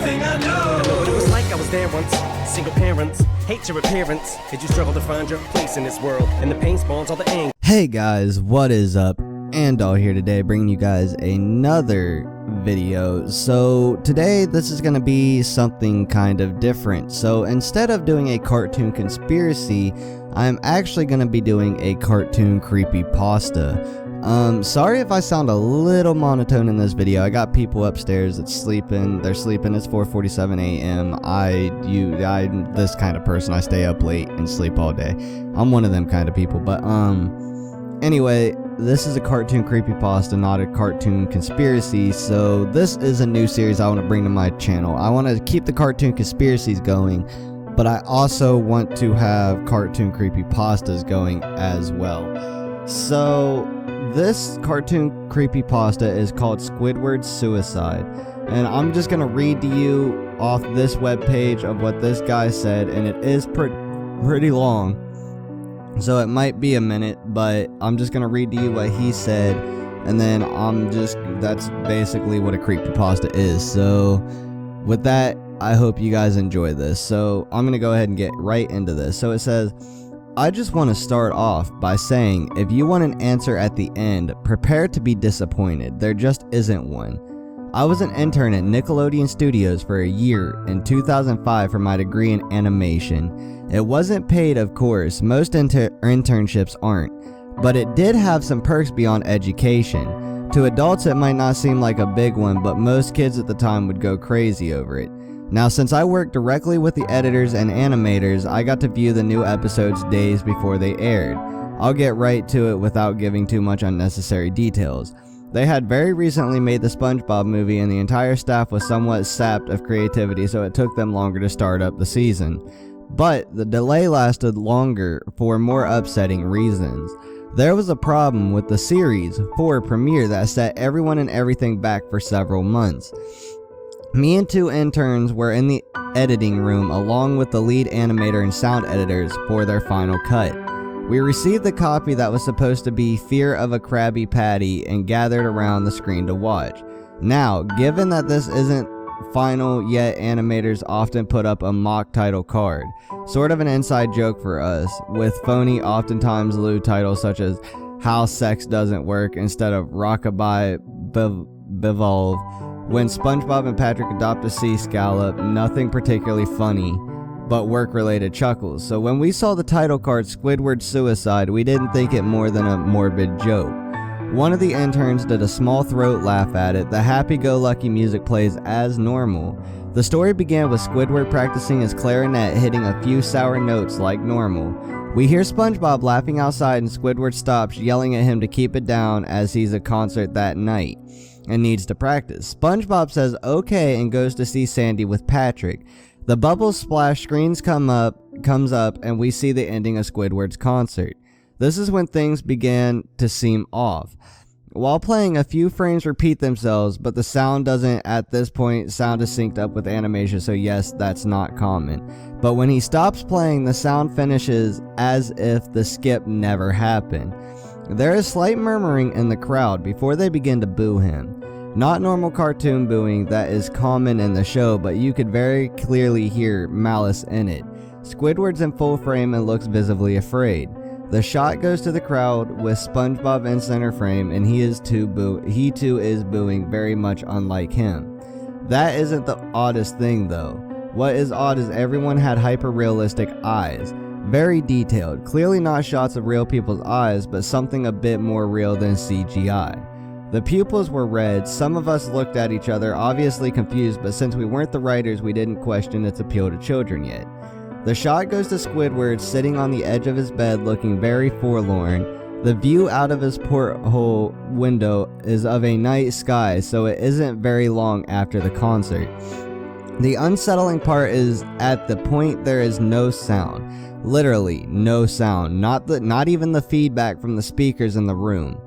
everything I know. It was like I was there once. Single parents, hate your appearance. Did you struggle to find your place in this world? And the pain spawns all the anger. Hey guys, what is up? Andaull here today, bringing you guys another video. So today this is going to be something kind of different. So instead of doing a cartoon conspiracy, I'm actually going to be doing a cartoon creepypasta. Sorry if I sound a little monotone in this video. I got people upstairs that's sleeping. They're sleeping. It's 4:47 a.m. I'm this kind of person. I stay up late and sleep all day. I'm one of them kind of people. But anyway, this is a cartoon creepypasta, not a cartoon conspiracy. So this is a new series I want to bring to my channel. I want to keep the cartoon conspiracies going, but I also want to have cartoon creepypastas going as well. So this cartoon creepypasta is called Squidwards Suicide, and I'm just gonna read to you off this webpage of what this guy said, and it is pretty long, so it might be a minute, but I'm just gonna read to you what he said, and then that's basically what a creepypasta is. So with that, I hope you guys enjoy this. So I'm gonna go ahead and get right into this. So it says, I just want to start off by saying, if you want an answer at the end, prepare to be disappointed. There just isn't one. I was an intern at Nickelodeon Studios for a year in 2005 for my degree in animation. It wasn't paid, of course, most internships aren't, but it did have some perks beyond education. To adults it might not seem like a big one, but most kids at the time would go crazy over it. Now, since I worked directly with the editors and animators, I got to view the new episodes days before they aired. I'll get right to it without giving too much unnecessary details. They had very recently made the SpongeBob movie, and the entire staff was somewhat sapped of creativity, so it took them longer to start up the season. But the delay lasted longer for more upsetting reasons. There was a problem with the series 4 premiere that set everyone and everything back for several months. Me and 2 interns were in the editing room along with the lead animator and sound editors for their final cut. We received the copy that was supposed to be Fear of a Krabby Patty and gathered around the screen to watch. Now, given that this isn't final yet, animators often put up a mock title card, sort of an inside joke for us, with phony, oftentimes lewd titles such as How Sex Doesn't Work instead of Rockabye Bivolve. When SpongeBob and Patrick adopt a sea scallop, nothing particularly funny, but work-related chuckles. So when we saw the title card Squidward Suicide, we didn't think it more than a morbid joke. One of the interns did a small throat laugh at it. The happy-go-lucky music plays as normal. The story began with Squidward practicing his clarinet, hitting a few sour notes like normal. We hear SpongeBob laughing outside, and Squidward stops, yelling at him to keep it down as he's at a concert that night and needs to practice. SpongeBob says okay and goes to see Sandy with Patrick. The bubbles splash, screens comes up, and we see the ending of Squidward's concert. This is when things began to seem off. While playing, a few frames repeat themselves, but the sound doesn't at this point. Sound is synced up with animation, so yes, that's not common. But when he stops playing, the sound finishes as if the skip never happened. There is slight murmuring in the crowd before they begin to boo him. Not normal cartoon booing that is common in the show, but you could very clearly hear malice in it. Squidward's in full frame and looks visibly afraid. The shot goes to the crowd with SpongeBob in center frame, and he too is booing, very much unlike him. That isn't the oddest thing though. What is odd is everyone had hyper-realistic eyes. Very detailed, clearly not shots of real people's eyes, but something a bit more real than CGI. The pupils were red. Some of us looked at each other, obviously confused, but since we weren't the writers, we didn't question its appeal to children yet. The shot goes to Squidward sitting on the edge of his bed looking very forlorn. The view out of his porthole window is of a night sky, so it isn't very long after the concert. The unsettling part is at the point there is no sound. Literally no sound, not even the feedback from the speakers in the room.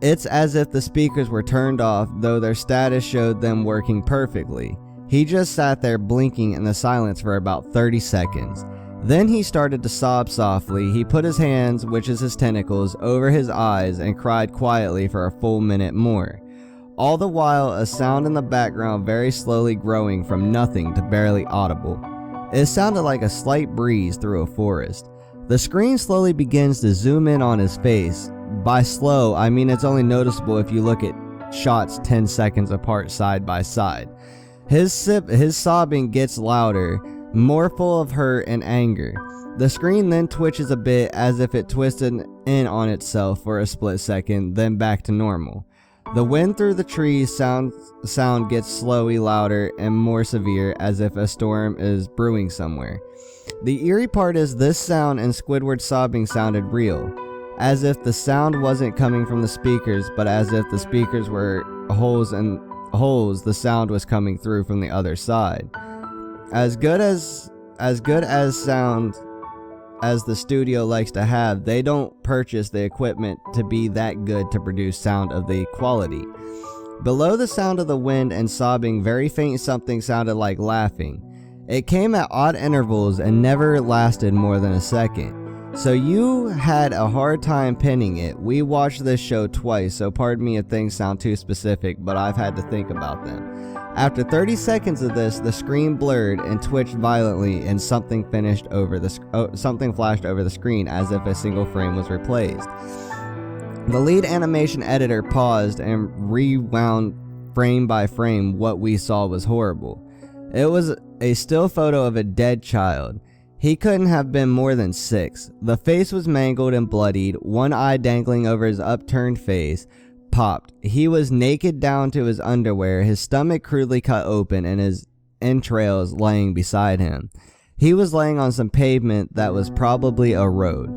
It's as if the speakers were turned off, though their status showed them working perfectly. He just sat there blinking in the silence for about 30 seconds. Then he started to sob softly. He put his hands, which is his tentacles, over his eyes and cried quietly for a full minute more. All the while, a sound in the background very slowly growing from nothing to barely audible. It sounded like a slight breeze through a forest. The screen slowly begins to zoom in on his face. By slow, I mean it's only noticeable if you look at shots 10 seconds apart side by side. His sobbing gets louder, more full of hurt and anger. The screen then twitches a bit as if it twisted in on itself for a split second, then back to normal. The wind through the trees sound gets slowly louder and more severe, as if a storm is brewing somewhere. The eerie part is this sound and Squidward's sobbing sounded real, as if the sound wasn't coming from the speakers, but as if the speakers were holes and holes the sound was coming through from the other side. As good as sound as the studio likes to have, they don't purchase the equipment to be that good to produce sound of the quality. Below the sound of the wind and sobbing, very faint something sounded like laughing. It came at odd intervals and never lasted more than a second. So you had a hard time pinning it. We watched this show twice, so pardon me if things sound too specific, but I've had to think about them. After 30 seconds of this, the screen blurred and twitched violently, and something flashed over the screen as if a single frame was replaced. The lead animation editor paused and rewound frame by frame. What we saw was horrible. It was a still photo of a dead child. He couldn't have been more than 6. The face was mangled and bloodied, one eye dangling over his upturned face. Popped. He was naked down to his underwear, his stomach crudely cut open, and his entrails laying beside him. He was laying on some pavement that was probably a road.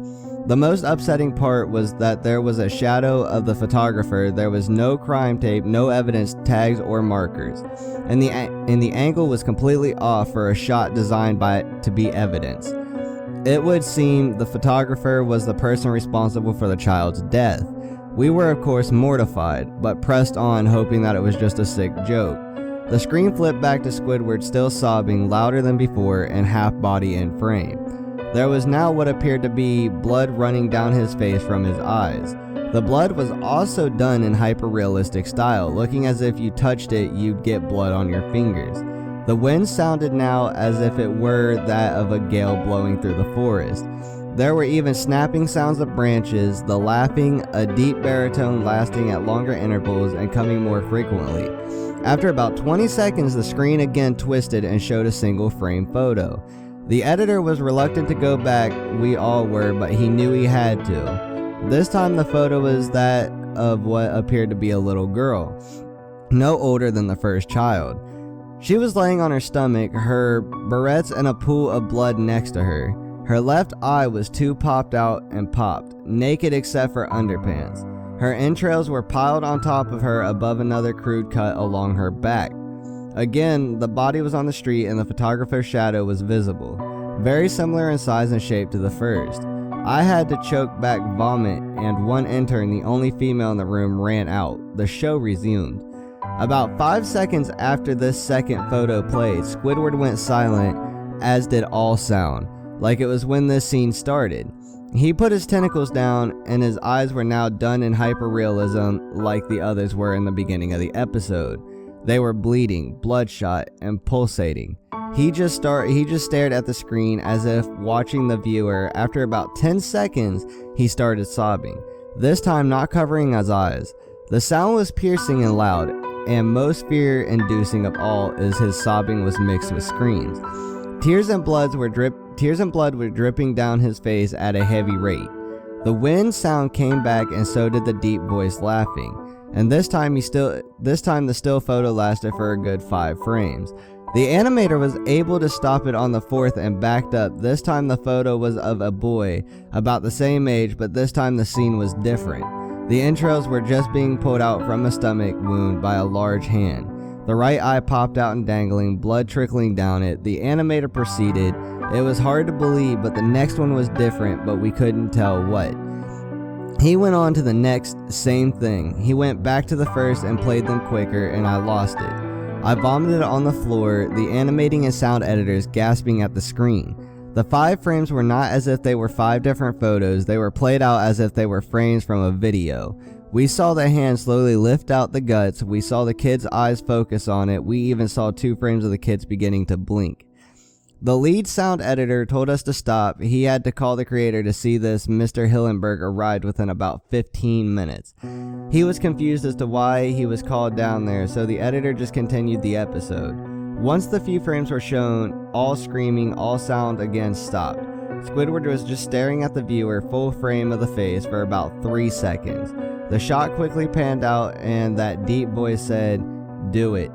The most upsetting part was that there was a shadow of the photographer. There was no crime tape, no evidence, tags, or markers. And the angle was completely off for a shot designed to be evidence. It would seem the photographer was the person responsible for the child's death. We were of course mortified, but pressed on, hoping that it was just a sick joke. The screen flipped back to Squidward still sobbing louder than before and half body in frame. There was now what appeared to be blood running down his face from his eyes. The blood was also done in hyper-realistic style, looking as if you touched it you'd get blood on your fingers. The wind sounded now as if it were that of a gale blowing through the forest. There were even snapping sounds of branches, the laughing, a deep baritone lasting at longer intervals and coming more frequently. After about 20 seconds, the screen again twisted and showed a single frame photo. The editor was reluctant to go back, we all were, but he knew he had to. This time the photo was that of what appeared to be a little girl, no older than the first child. She was laying on her stomach, her barrettes and a pool of blood next to her. Her left eye was too popped out and popped, naked except for underpants. Her entrails were piled on top of her above another crude cut along her back. Again, the body was on the street and the photographer's shadow was visible, very similar in size and shape to the first. I had to choke back vomit, and one intern, the only female in the room, ran out. The show resumed. About 5 seconds after this second photo played, Squidward went silent, as did all sound, like it was when this scene started. He put his tentacles down, and his eyes were now done in hyperrealism like the others were in the beginning of the episode. They were bleeding, bloodshot, and pulsating. He just stared at the screen as if watching the viewer. After about 10 seconds, he started sobbing, this time not covering his eyes. The sound was piercing and loud, and most fear-inducing of all is his sobbing was mixed with screams. Tears and blood were dripping down his face at a heavy rate. The wind sound came back, and so did the deep voice laughing. And this time the still photo lasted for a good 5 frames. The animator was able to stop it on the 4th and backed up. This time the photo was of a boy about the same age, but this time the scene was different. The entrails were just being pulled out from a stomach wound by a large hand. The right eye popped out and dangling, blood trickling down it. The animator proceeded. It was hard to believe, but the next one was different, but we couldn't tell what. He went on to the next, same thing. He went back to the first and played them quicker, and I lost it. I vomited on the floor, the animating and sound editors gasping at the screen. The 5 frames were not as if they were 5 different photos, they were played out as if they were frames from a video. We saw the hand slowly lift out the guts, we saw the kid's eyes focus on it, we even saw 2 frames of the kids beginning to blink. The lead sound editor told us to stop. He had to call the creator to see this. Mr. Hillenberg arrived within about 15 minutes. He was confused as to why he was called down there, so the editor just continued the episode. Once the few frames were shown, all screaming, all sound again stopped. Squidward was just staring at the viewer, full frame of the face, for about 3 seconds. The shot quickly panned out and that deep voice said, "Do it."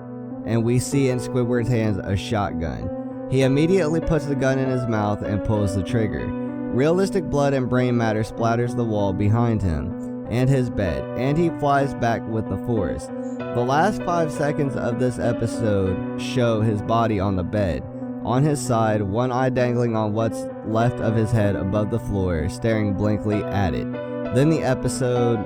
And we see in Squidward's hands a shotgun. He immediately puts the gun in his mouth and pulls the trigger. Realistic blood and brain matter splatters the wall behind him and his bed, and he flies back with the force. The last 5 seconds of this episode show his body on the bed, on his side, one eye dangling on what's left of his head above the floor, staring blankly at it. Then the episode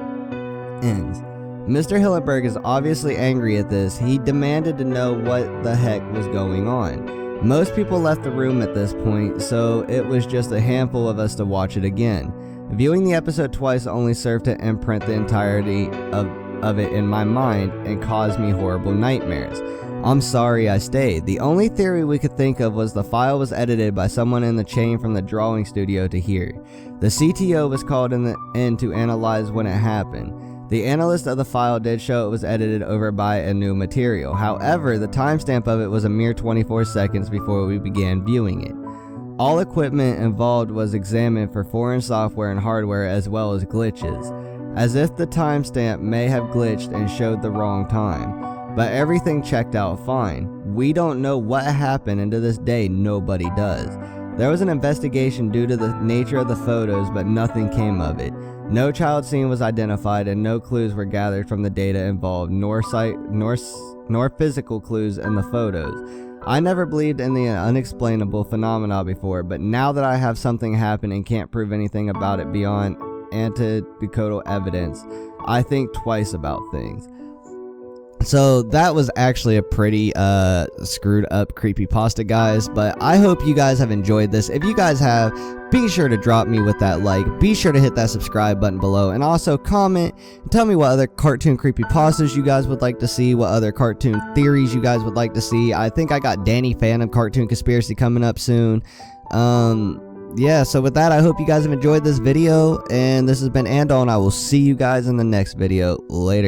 ends. Mr. Hillenberg is obviously angry at this. He demanded to know what the heck was going on. Most people left the room at this point, so it was just a handful of us to watch it again. Viewing the episode twice only served to imprint the entirety of it in my mind and caused me horrible nightmares. I'm sorry I stayed. The only theory we could think of was the file was edited by someone in the chain from the drawing studio to here. The CTO was called in to analyze when it happened. The analyst of the file did show it was edited over by a new material. However, the timestamp of it was a mere 24 seconds before we began viewing it. All equipment involved was examined for foreign software and hardware as well as glitches, as if the timestamp may have glitched and showed the wrong time. But everything checked out fine. We don't know what happened, and to this day nobody does. There was an investigation due to the nature of the photos, but nothing came of it. No child scene was identified and no clues were gathered from the data involved, nor physical clues in the photos. I never believed in the unexplainable phenomena before, but now that I have something happen and can't prove anything about it beyond anecdotal evidence, I think twice about things. So that was actually a pretty screwed up creepypasta, guys, but I hope you guys have enjoyed this. If you guys have, be sure to drop me with that like, be sure to hit that subscribe button below, and also comment and tell me what other cartoon creepypastas you guys would like to see, what other cartoon theories you guys would like to see. I think I got Danny Phantom Cartoon Conspiracy coming up soon. Yeah, so with that, I hope you guys have enjoyed this video, and this has been Andaull, and I will see you guys in the next video. Later.